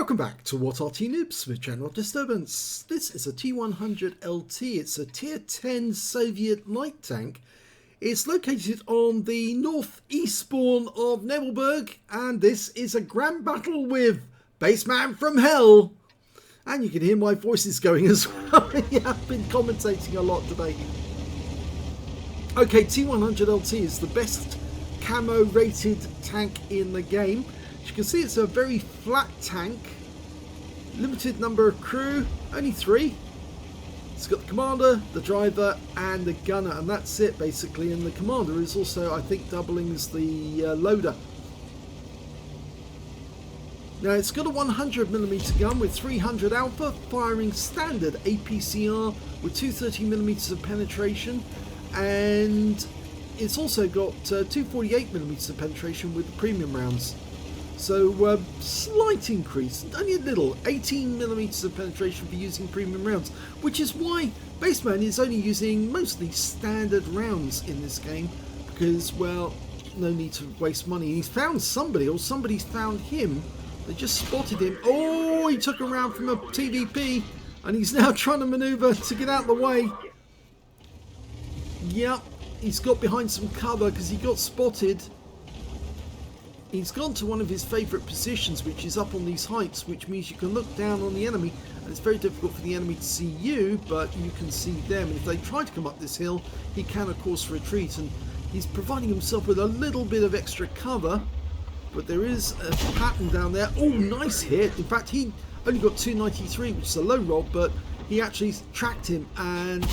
Welcome back to What Arty Noobs with General Disturbance. This is a T-100 LT. It's a Tier 10 Soviet light tank. It's located on the northeast spawn of Nebelberg, and this is a grand battle with BassmanFromHell. And you can hear my voices going as well. Yeah, I've been commentating a lot today. Okay, T-100 LT is the best camo rated tank in the game. As you can see, it's a very flat tank, limited number of crew, only 3. It's got the commander, the driver and the gunner, and that's it basically. And the commander is also, I think, doubling as the loader. Now it's got a 100mm gun with 300 alpha, firing standard APCR with 230mm of penetration, and it's also got 248mm of penetration with the premium rounds. So slight increase, only a little, 18mm of penetration for using premium rounds, which is why Bassman is only using mostly standard rounds in this game, because, well, no need to waste money. He's found somebody, or somebody's found him. They just spotted him. Oh, he took a round from a TVP, and he's now trying to maneuver to get out of the way. Yep, he's got behind some cover because he got spotted. He's gone to one of his favourite positions, which is up on these heights, which means you can look down on the enemy, and it's very difficult for the enemy to see you, but you can see them. And if they try to come up this hill, he can of course retreat, and he's providing himself with a little bit of extra cover, but there is a pattern down there. Oh, nice hit. In fact, he only got 293, which is a low roll, but he actually tracked him, and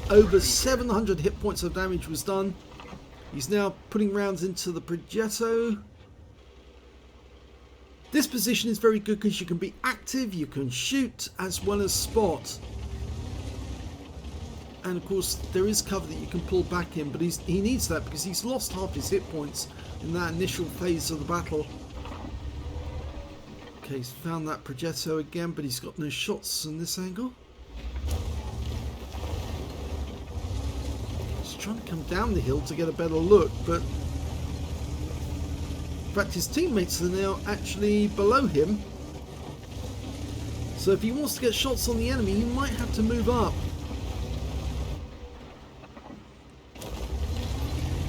over 700 hit points of damage was done. He's now putting rounds into the Progetto. This position is very good because you can be active, you can shoot as well as spot. And of course there is cover that you can pull back in, but he needs that because he's lost half his hit points in that initial phase of the battle. Okay, he's found that Progetto again, but he's got no shots in this angle. He's trying to come down the hill to get a better look, but in fact his teammates are now actually below him, so if he wants to get shots on the enemy he might have to move up.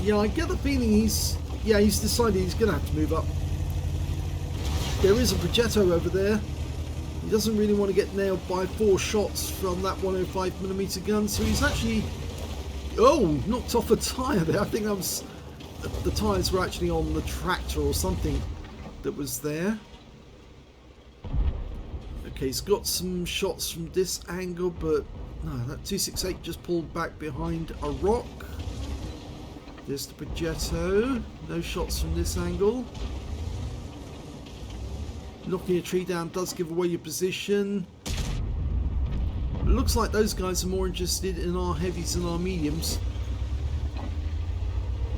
Yeah, I get the feeling he's decided he's gonna have to move up. There is a Progetto over there. He doesn't really want to get nailed by 4 shots from that 105mm gun, so he's actually, oh, knocked off a tyre there. I think that was, the tyres were actually on the tractor or something that was there. Okay, he's got some shots from this angle, but no, that 268 just pulled back behind a rock. There's the Progetto. No shots from this angle. Knocking a tree down does give away your position. It looks like those guys are more interested in our heavies and our mediums.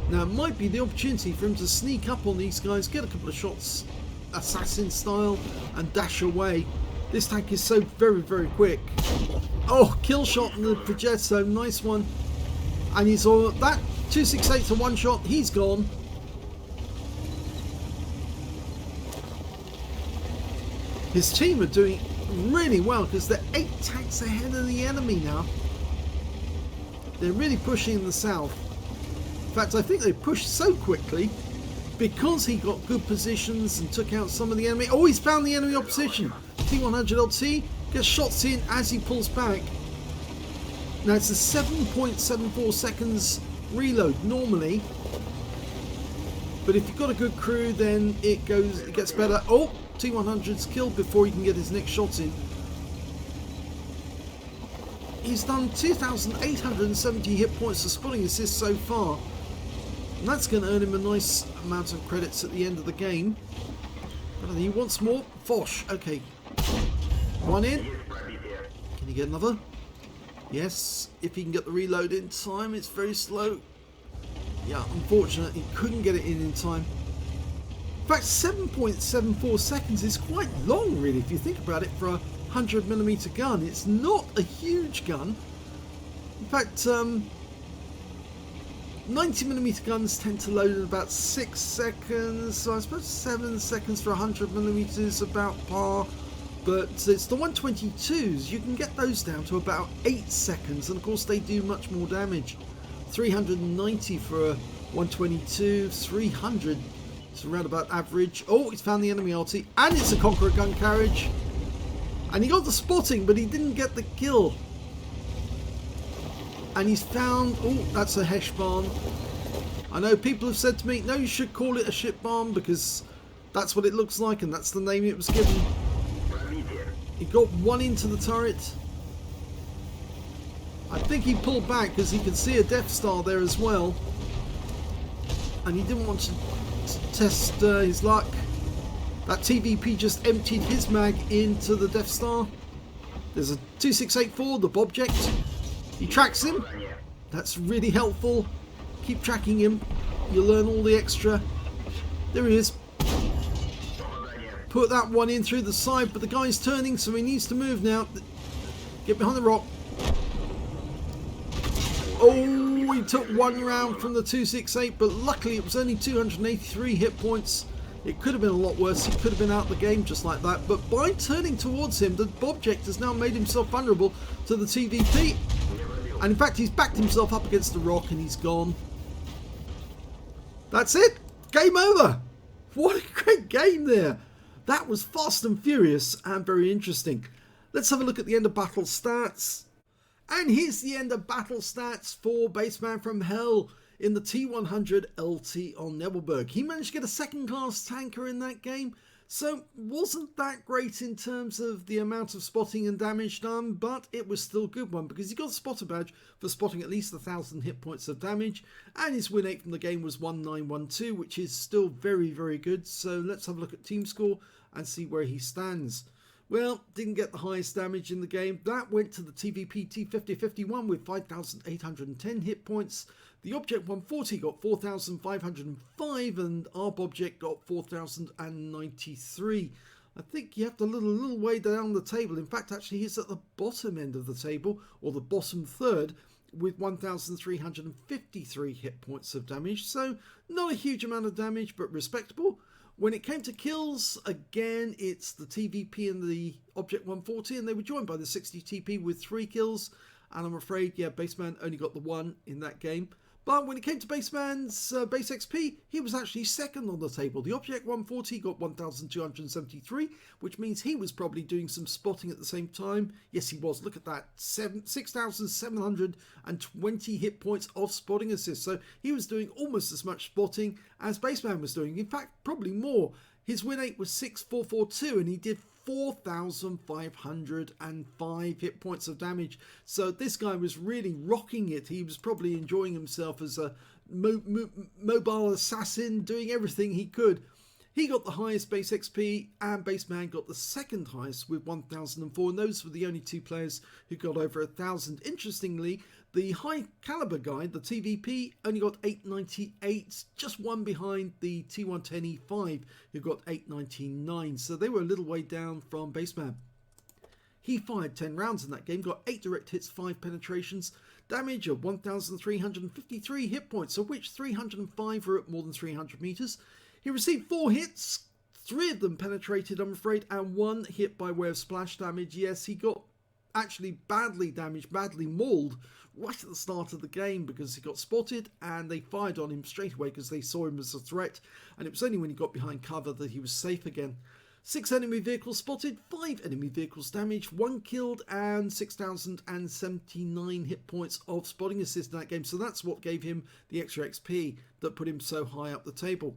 Now it might be the opportunity for him to sneak up on these guys, get a couple of shots assassin style and dash away. This tank is so very, very quick. Oh, kill shot on the Progetto, nice one. And he's all that 268 to 1 shot, he's gone. His team are doing really well because they're 8 tanks ahead of the enemy now. They're really pushing in the south. In fact, I think they pushed so quickly because he got good positions and took out some of the enemy. Oh, he's found the enemy opposition. T-100 LT gets shots in as he pulls back. Now it's a 7.74 seconds reload normally, but if you've got a good crew then it gets better. Oh, T-100's killed before he can get his next shot in. He's done 2,870 hit points of spotting assists so far, and that's going to earn him a nice amount of credits at the end of the game. But he wants more. Fosh. Okay, one in. Can he get another? Yes, if he can get the reload in time. It's very slow. Yeah, unfortunately, he couldn't get it in time. In fact, 7.74 seconds is quite long, really, if you think about it, for a 100mm gun. It's not a huge gun. In fact, 90mm guns tend to load in about 6 seconds, so I suppose 7 seconds for 100mm is about par. But it's the 122s, you can get those down to about 8 seconds, and of course they do much more damage. 390 for a 122, 300, it's around about average. Oh, he's found the enemy Arty, and it's a Conqueror gun carriage. And he got the spotting, but he didn't get the kill. And he's found, oh, that's a Hesh barn. I know people have said to me, no, you should call it a ship barn because that's what it looks like and that's the name it was given. He got one into the turret. I think he pulled back because he could see a Death Star there as well. And he didn't want to test his luck. That TVP just emptied his mag into the Death Star. There's a 2684, the Bobject. He tracks him. That's really helpful. Keep tracking him. You'll learn all the extra. There he is. Put that one in through the side, but the guy's turning, so he needs to move now. Get behind the rock. Oh, he took one round from the 268, but luckily it was only 283 hit points. It could have been a lot worse. He could have been out of the game just like that. But by turning towards him, the Bobject has now made himself vulnerable to the TVP. And in fact, he's backed himself up against the rock and he's gone. That's it. Game over. What a great game there. That was fast and furious and very interesting. Let's have a look at the end of battle stats. And here's the end of battle stats for BassmanFromHell in the T-100 LT on Nebelberg. He managed to get a second class tanker in that game. So wasn't that great in terms of the amount of spotting and damage done, but it was still a good one because he got a spotter badge for spotting at least 1,000 hit points of damage, and his win rate from the game was 1912, which is still very, very good. So let's have a look at team score and see where he stands. Well, didn't get the highest damage in the game. That went to the TVP T5051 with 5,810 hit points. The Object 140 got 4,505 and our Object got 4,093. I think you have to look a little way down the table. In fact, actually he's at the bottom end of the table, or the bottom third, with 1,353 hit points of damage. So not a huge amount of damage, but respectable. When it came to kills, again, it's the TVP and the Object 140, and they were joined by the 60 TP with 3 kills. And I'm afraid, yeah, Bassman only got the 1 in that game. But when it came to Bassman's base XP, he was actually second on the table. The Object 140 got 1,273, which means he was probably doing some spotting at the same time. Yes, he was. Look at that. 6,720 hit points of spotting assist. So he was doing almost as much spotting as Bassman was doing. In fact, probably more. His win rate was 6,442 and he did 4,505 hit points of damage. So this guy was really rocking it. He was probably enjoying himself as a mobile assassin, doing everything he could. He got the highest base XP and Bassman got the second highest with 1,004. And those were the only two players who got over 1,000. Interestingly, the high caliber guy, the TVP, only got 898, just one behind the T110E5 who got 899. So they were a little way down from Bassman. He fired 10 rounds in that game, got 8 direct hits, 5 penetrations, damage of 1,353 hit points, of which 305 were at more than 300 meters. He received 4 hits, 3 of them penetrated, I'm afraid, and 1 hit by way of splash damage. Yes, he got actually badly damaged, badly mauled right at the start of the game because he got spotted and they fired on him straight away because they saw him as a threat, and it was only when he got behind cover that he was safe again. 6 enemy vehicles spotted, 5 enemy vehicles damaged, 1 killed, and 6,079 hit points of spotting assist in that game. So that's what gave him the extra XP that put him so high up the table.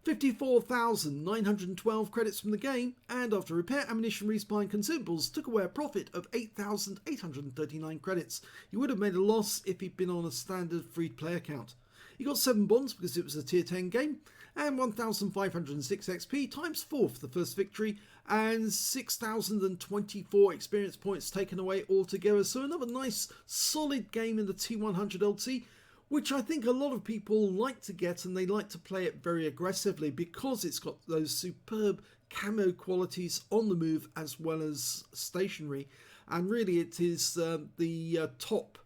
54,912 credits from the game, and after repair, ammunition, respawn, consumables, took away a profit of 8,839 credits. He would have made a loss if he'd been on a standard free play account. He got 7 bonds because it was a tier 10 game, and 1,506 XP times 4 for the first victory, and 6,024 experience points taken away altogether. So another nice solid game in the T100 LT, which I think a lot of people like to get, and they like to play it very aggressively because it's got those superb camo qualities on the move as well as stationary. And really it is the top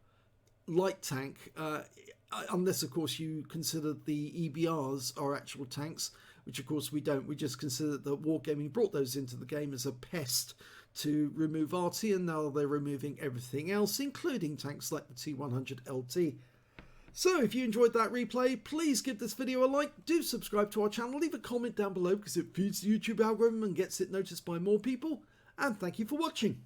light tank unless of course you consider the EBRs are actual tanks, which of course we don't. We just consider that Wargaming brought those into the game as a pest to remove Arty, and now they're removing everything else, including tanks like the T-100 LT. So if you enjoyed that replay, please give this video a like, do subscribe to our channel, leave a comment down below because it feeds the YouTube algorithm and gets it noticed by more people, and thank you for watching.